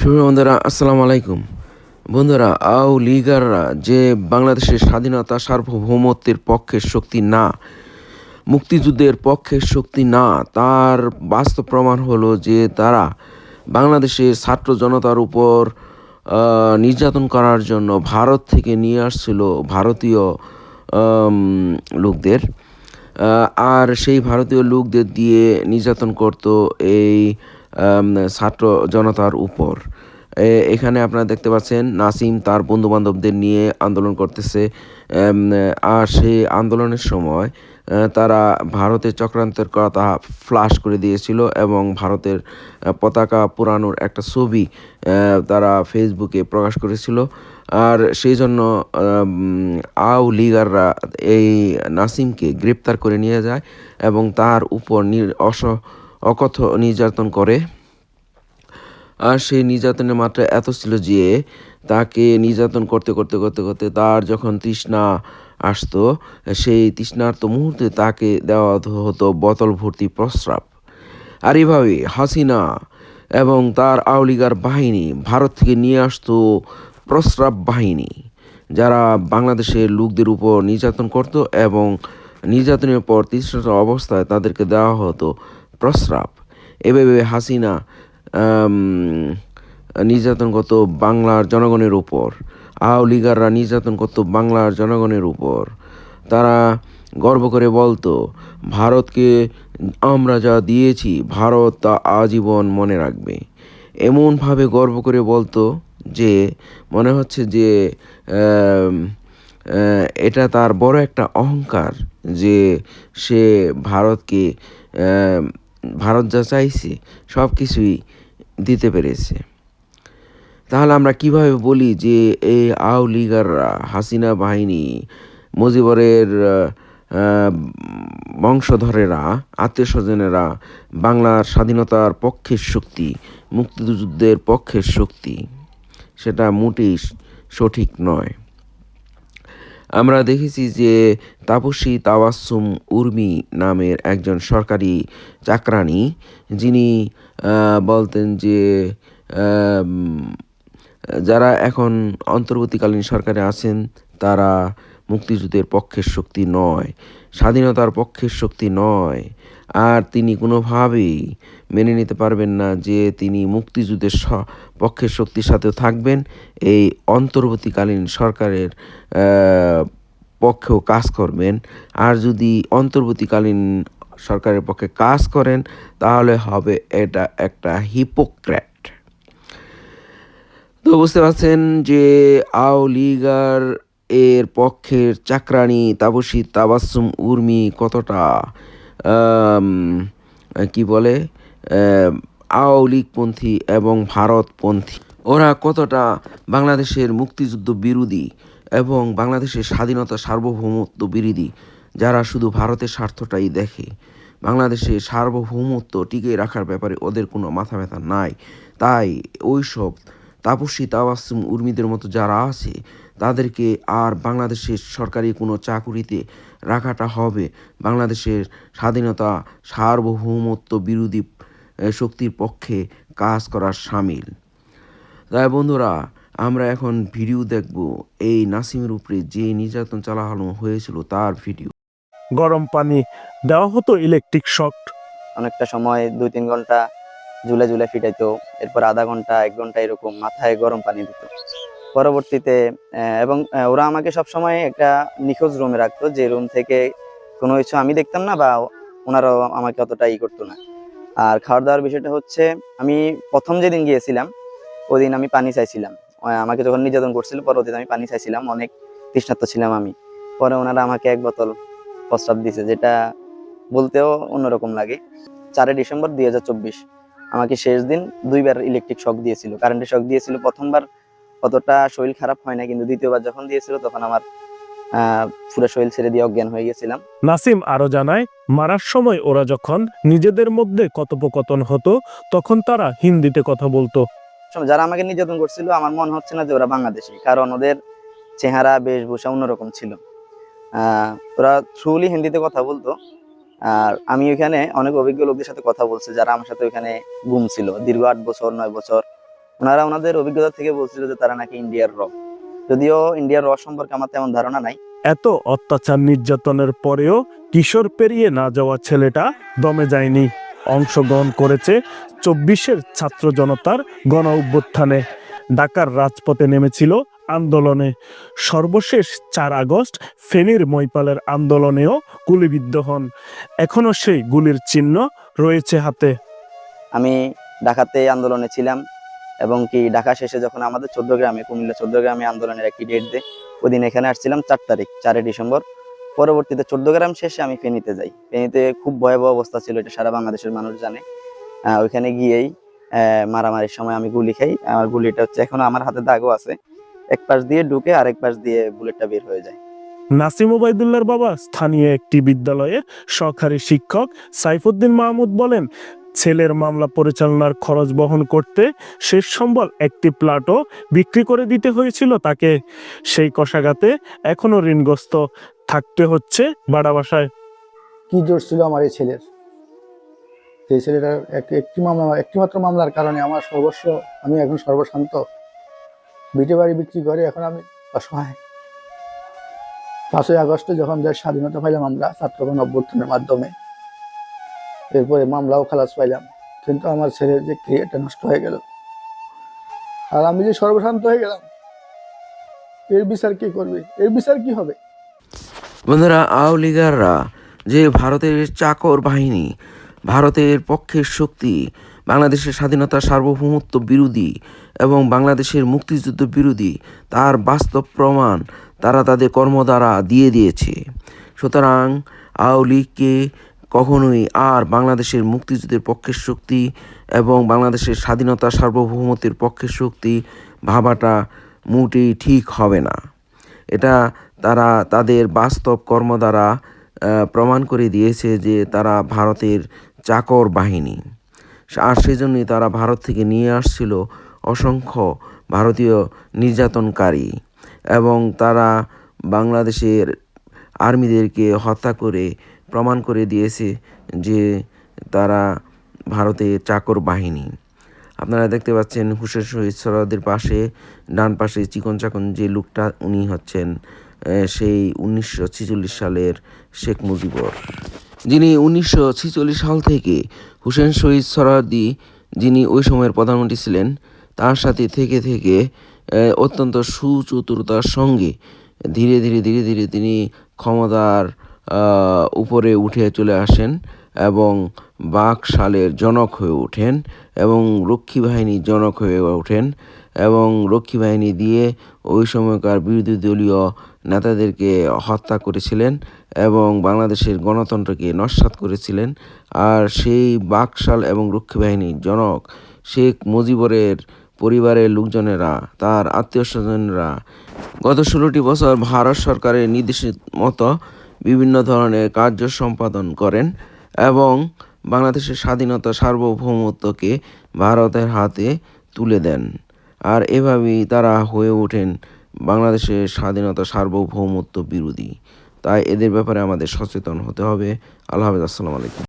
শুভ বন্ধুরা, আসসালামু আলাইকুম। বন্ধুরা, লীগাররা যে বাংলাদেশের স্বাধীনতা সার্বভৌমত্বের পক্ষের শক্তি না, মুক্তিযুদ্ধের পক্ষের শক্তি না, তার বাস্তব প্রমাণ হলো যে তারা বাংলাদেশের ছাত্র জনতার উপর নির্যাতন করার জন্য ভারত থেকে নিয়ে আসছিল ভারতীয় আম, লোকদের। আর সেই ভারতীয় লোকদের দিয়ে নির্যাতন করত এই আম, ছাত্র জনতার উপর। এখানে আপনারা দেখতে পাচ্ছেন নাসিম তার বন্ধু বান্ধবদের নিয়ে আন্দোলন করতেছে। আর সেই আন্দোলনের সময় তারা ভারতের চক্রান্তের কথা ফ্লাশ করে দিয়েছিল এবং ভারতের পতাকা পোড়ানোর একটা ছবি তারা ফেসবুকে প্রকাশ করেছিল। আর সেই জন্য লীগাররা এই নাসিমকে গ্রেপ্তার করে নিয়ে যায় এবং তার উপর অকথ্য নির্যাতন করে। আর সেই নির্যাতনের মাত্রা এত ছিল যে তাকে নির্যাতন করতে করতে করতে করতে তার যখন তৃষ্ণা আসতো, সেই তৃষ্ণার্ত মুহূর্তে তাকে দেওয়া হতো বোতল ভর্তি প্রস্রাব। আর এভাবে হাসিনা এবং তার আওলিগার বাহিনী ভারত থেকে নিয়ে আসতো প্রস্রাব বাহিনী, যারা বাংলাদেশের লোকদের উপর নির্যাতন করত এবং নির্যাতনের পর তৃষ্ণার্ত অবস্থায় তাদেরকে দেওয়া হতো প্রস্রাব। এভাবে হাসিনা আম, নির্যাতন করতো বাংলার জনগণের উপর। লীগাররা নির্যাতন করতো বাংলার জনগণের উপর। তারা গর্ব করে বলতো, ভারতকে আমরা যা দিয়েছি ভারত তা আজীবন মনে রাখবে। এমনভাবে গর্ব করে বলতো যে মনে হচ্ছে যে আম, এটা তার বড় একটা অহংকার যে সে ভারতকে আম, ভারত যা চাইছে সব কিছুই দিতে পেরেছে। তাহলে আমরা কিভাবে বলি যে এই লীগাররা, হাসিনা বাহিনী, মুজিবরের আহ, বংশধরেরা, আত্মীয় স্বজনেরা বাংলার স্বাধীনতার পক্ষের শক্তি, মুক্তিযুদ্ধের পক্ষের শক্তি? সেটা মোটেই সঠিক নয়। আমরা দেখেছি যে তাপসী তাবাসসুম উর্মি নামের একজন সরকারি চাকরানী, যিনি বলতেন যে আম, যারা এখন অন্তর্বর্তীকালীন সরকারে আছেন তারা মুক্তিযুদ্ধের পক্ষের শক্তি নয়, স্বাধীনতার পক্ষের শক্তি নয়। আর তিনি কোনোভাবেই মেনে নিতে পারবেন না যে তিনি মুক্তিযুদ্ধের পক্ষের শক্তির সাথেও থাকবেন, এই অন্তর্বর্তীকালীন সরকারের পক্ষেও কাজ করবেন। আর যদি অন্তর্বর্তীকালীন সরকারের পক্ষে কাজ করেন তাহলে হবে এটা একটা হিপোক্রেট। তো বুঝতে পারছেন যে লীগার এর পক্ষের চাকরানী তাপসী তাবাসসুম উর্মি কতটা আম, কি বলে লীগপন্থী এবং ভারতপন্থী। ওরা কতটা বাংলাদেশের মুক্তিযুদ্ধ বিরোধী এবং বাংলাদেশের স্বাধীনতা সার্বভৌমত্ব বিরোধী, যারা শুধু ভারতের স্বার্থটাই দেখে। বাংলাদেশের সার্বভৌমত্ব টিকিয়ে রাখার ব্যাপারে ওদের কোনো মাথা ব্যথা নাই। তাই ওইসব তাপসী তাবাসসুম উর্মিদের মতো যারা আছে তাদেরকে আর বাংলাদেশের সরকারি কোনো চাকুরিতে রাখাটা হবে বাংলাদেশের স্বাধীনতা সার্বভৌমত্ব বিরোধী শক্তির পক্ষে কাজ করার সামিল। তাই বন্ধুরা, আমরা এখন ভিডিও দেখব এই নাসিমের উপরে যে নির্যাতন চালানো হয়েছিল তার ভিডিও। গরম পানি দেওয়া হতো, ইলেকট্রিক শক। অনেকটা সময় 2-3 ঘন্টা ঝুলে ঝুলে ফিটাইতো, এরপর আধা ঘন্টা 1 ঘন্টা এরকম মাথায় গরম পানি দিত। পরবর্তীতে এবং ওরা আমাকে সব সময় একটা নিখোঁজ রুমে রাখতো, যে রুম থেকে কোনো কিছু আমি দেখতাম না বা ওনারাও আমাকে অতটা করতো না। আর খাওয়ার দাওয়ার বিষয়টা হচ্ছে, আমি প্রথম যেদিন গিয়েছিলাম ওদিন আমি পানি চাইছিলাম। আমাকে যখন নির্যাতন করছিল পরবর্তীতে আমি পানি চাইছিলাম, অনেক তৃষ্ণার্ত ছিলাম আমি। পরে ওনারা আমাকে 1 বোতল প্রস্তাব দিয়েছে, যেটা বলতেও অন্যরকম লাগে। 4 ডিসেম্বর 2024 আমাকে শেষ দিন 2বার ইলেকট্রিক শক দিয়েছিল, কারেন্টের শক দিয়েছিল। প্রথমবার অতটা শরীর খারাপ হয় না, কিন্তু দ্বিতীয়বার যখন দিয়েছিল তখন আমার পুরো শরীর ছেড়ে দিয়ে অজ্ঞান হয়ে গেছিলাম। নাসিম আরো জানায়, মারার সময় ওরা যখন নিজেদের মধ্যে কথোপকথন হতো তখন তারা হিন্দিতে কথা বলতো। যারা আমাকে নির্যাতন করছিল আমার মনে হচ্ছে না যে ওরা বাংলাদেশি, কারণ ওদের চেহারা বেশভূষা অন্যরকম ছিল। ওরা থ্রুলি হিন্দিতে কথা বলতো। আর আমি ওইখানে অনেক অভিজ্ঞ লোকদের সাথে কথা বলছি, যারা আমার সাথে ওইখানে গুম ছিল দীর্ঘ 8 বছর 9 বছর ওনারা ওনাদের অভিজ্ঞতা থেকে বলছিল যে তারা নাকি ইন্ডিয়ার র, যদিও ইন্ডিয়ার র সম্পর্কে আমার তেমন ধারণা নাই। এত অত্যাচার নির্যাতনের পরেও কিশোর পেরিয়ে না যাওয়া ছেলেটা দমে যায়নি। অংশগ্রহণ করেছে 24-এর ছাত্র জনতার গণ অভ্যুত্থানে, ঢাকার রাজপথে নেমেছিল আন্দোলনে। সর্বশেষ 4 আগস্ট ফেনীর মৈপালের আন্দোলনেও গুলিবিদ্ধ হন। এখনো সেই গুলির চিহ্ন রয়েছে হাতে। আমি ঢাকাতে আন্দোলনে ছিলাম, এবং কি ঢাকা শেষে যখন আমাদের চৌদ্দগ্রামে, কুমিল্লা চৌদ্দগ্রামে আন্দোলনের একটি ডেট দেয়, ওই দিন এখানে আসছিলাম 4 তারিখ, 4 ডিসেম্বর। পরবর্তীতে চৌদ্দগ্রাম শেষে আমি ফেনীতে যাই। ফেনীতে খুব ভয়াবহ অবস্থা ছিল, এটা সারা বাংলাদেশের মানুষ জানে। ওইখানে গিয়েই মারামারির সময় আমি গুলি খাই। আমার গুলিটা হচ্ছে এখনো আমার হাতে দাগও আছে, এক পাশ দিয়ে ঢুকে আরেক পাশ দিয়ে বুলেটটা বের হয়ে যায়। নাসিম ওবায়দুল্লাহর বাবা স্থানীয় একটি বিদ্যালয়ের সহকারী শিক্ষক সাইফুদ্দিন মাহমুদ বলেন, ছেলের মামলা পরিচালনার খরচ বহন করতে শেষ সম্বল একটি প্লটও বিক্রি করে দিতে হয়েছিল তাকে। সেই কষাঘাতে এখনো ঋণগ্রস্ত থাকতে হচ্ছে ভাড়া বাসায়। কি জোর ছিল আমার এই ছেলের, এই ছেলেটার একটিমাত্র মামলার কারণে আমার সর্বস্ব, আমি এখন সর্বশান্ত। ভিটে বাড়ি বিক্রি করে এখন আমি অসহায়। 5ই আগস্টে যখন দেশ স্বাধীনতা পাইলাম আমরা ছাত্রগণ অভ্যুত্থানের মাধ্যমে, এরপরে মামলাও খালাস পাইলাম, কিন্তু আমার ছেলের যে ক্রিয়াটা নষ্ট হয়ে গেল, আর আমি যে সর্বশান্ত হয়ে গেলাম। এর বিচার কে করবে? এর বিচার কি হবে? বন্ধুরা, আওয়ামী লীগাররা যে ভারতের চাকর বাহিনী, ভারতের পক্ষের শক্তি, বাংলাদেশের স্বাধীনতা সার্বভৌমত্ব বিরোধী এবং বাংলাদেশের মুক্তিযুদ্ধ বিরোধী, তার বাস্তব প্রমাণ তারা তাদের কর্ম দ্বারা দিয়ে দিয়েছে। সুতরাং আওয়ামী লীগকে কখনোই আর বাংলাদেশের মুক্তিযুদ্ধের পক্ষের শক্তি এবং বাংলাদেশের স্বাধীনতা সার্বভৌমত্বের পক্ষের শক্তি ভাবাটা মোটেই ঠিক হবে না। এটা তারা তাদের বাস্তব কর্ম দ্বারা প্রমাণ করে দিয়েছে যে তারা ভারতের চাকর বাহিনী। আর সেজন্যই তারা ভারত থেকে নিয়ে আসছিল অসংখ্য ভারতীয় নির্যাতনকারী, এবং তারা বাংলাদেশের আর্মিদেরকে হত্যা করে প্রমাণ করে দিয়েছে যে তারা ভারতের চাকর বাহিনী। আপনারা দেখতে পাচ্ছেন হুসেন শহীদ সোহরাওয়ার্দীর পাশে, ডান পাশে চিকন চাকন যে লোকটা, উনি হচ্ছেন সেই 1946 সালের শেখ মুজিবর, যিনি 1946 সাল থেকে হুসেন শহীদ সোহরাওয়ার্দী, যিনি ওই সময়ের প্রধানমন্ত্রী ছিলেন, তার সাথে থেকে থেকে অত্যন্ত সুচতুরতার সঙ্গে ধীরে ধীরে ধীরে ধীরে তিনি ক্ষমতার উপরে উঠে চলে আসেন এবং বাকশালের জনক হয়ে ওঠেন এবং রক্ষী বাহিনীর জনক হয়ে ওঠেন, এবং রক্ষী বাহিনী দিয়ে ওই সময়কার বিরোধী দলীয় নেতাদেরকে হত্যা করেছিলেন এবং বাংলাদেশের গণতন্ত্রকে নস্যাৎ করেছিলেন। আর সেই বাকশাল এবং রক্ষী বাহিনীর জনক শেখ মুজিবরের পরিবারের লোকজনেরা, তার আত্মীয় স্বজনরা গত 16টি বছর ভারত সরকারের নির্দেশিত মতো বিভিন্ন ধরনের কার্য সম্পাদন করেন এবং বাংলাদেশের স্বাধীনতা সার্বভৌমত্বকে ভারতের হাতে তুলে দেন। আর এভাবেই তারা হয়ে ওঠেন বাংলাদেশের স্বাধীনতা সার্বভৌমত্ব বিরোধী। তাই এদের ব্যাপারে আমাদের সচেতন হতে হবে। আল্লাহ হাফেজ, আসসালামু আলাইকুম।